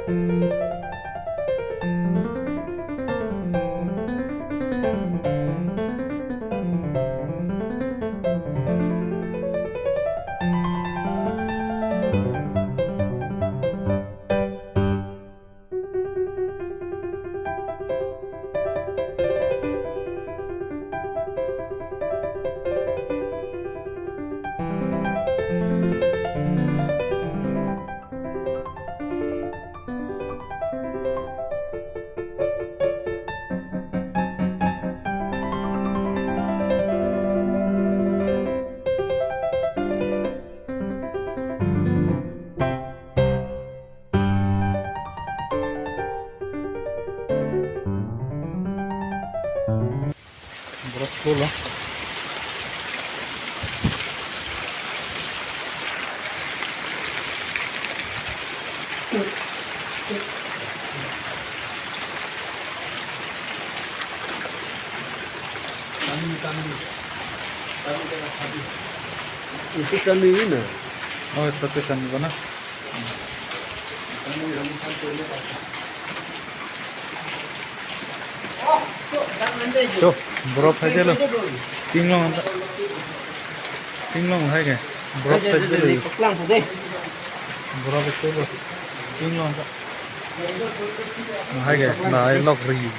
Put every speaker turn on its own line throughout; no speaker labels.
Berat pula.
Itu kami ini.
Oh, itu kami mana? Tuh, berapa aja lo? Tinglong hai ke? Berapa aja lo? Berapa aja lo? Tinglong tak? Hai ke? Nah, lock review.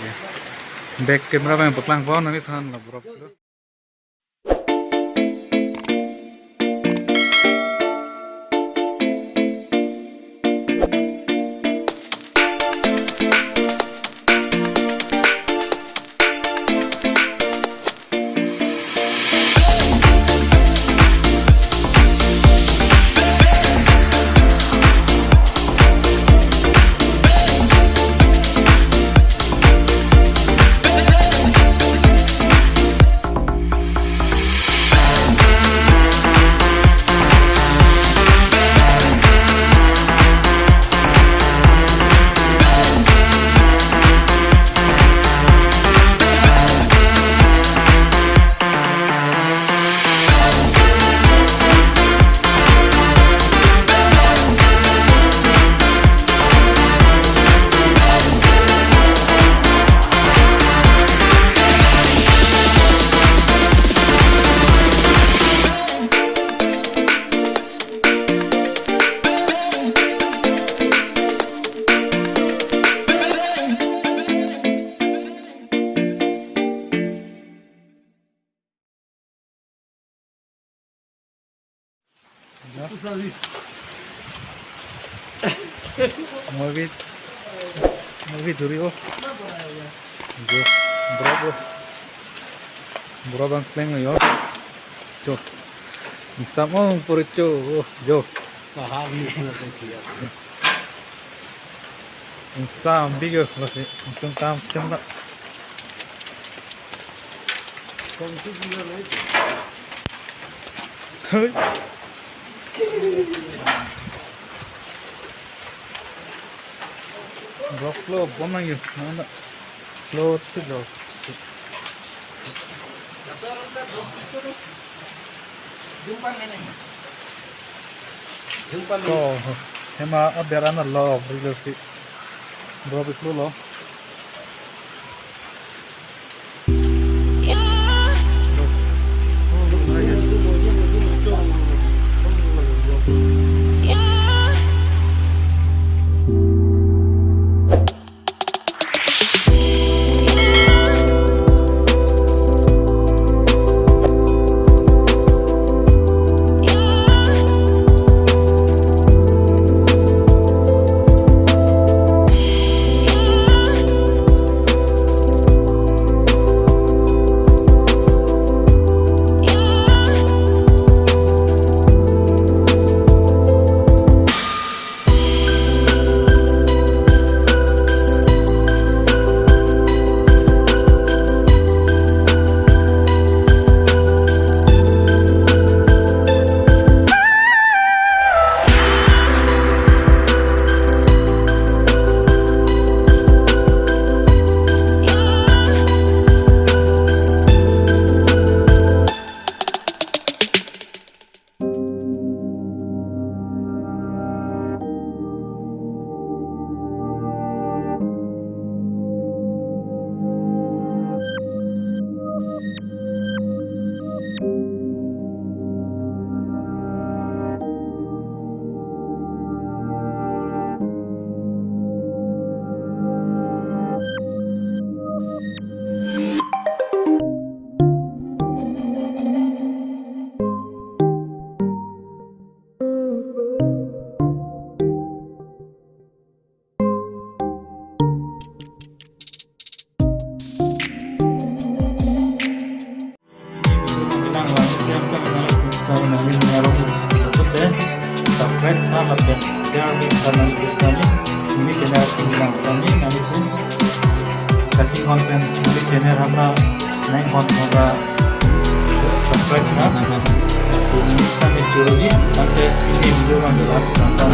Back camera में पतला कौन नहीं था ना बराबर Movie duri oh, jo, bro bang kleng yo, jo, sama por itu, jo, sam bigger, masih, untung tam cemda. Drop flow, bomang you, mana? Flow tu drop. Oh, hema aberan Allah, berilah si drop itu lo.
yang kami subscribe dan share di channel kami. Ini channel kami pun cacing konten ini channel hata naik konten subscribe na. Ini kami juri sampai ini video yang jelas tentang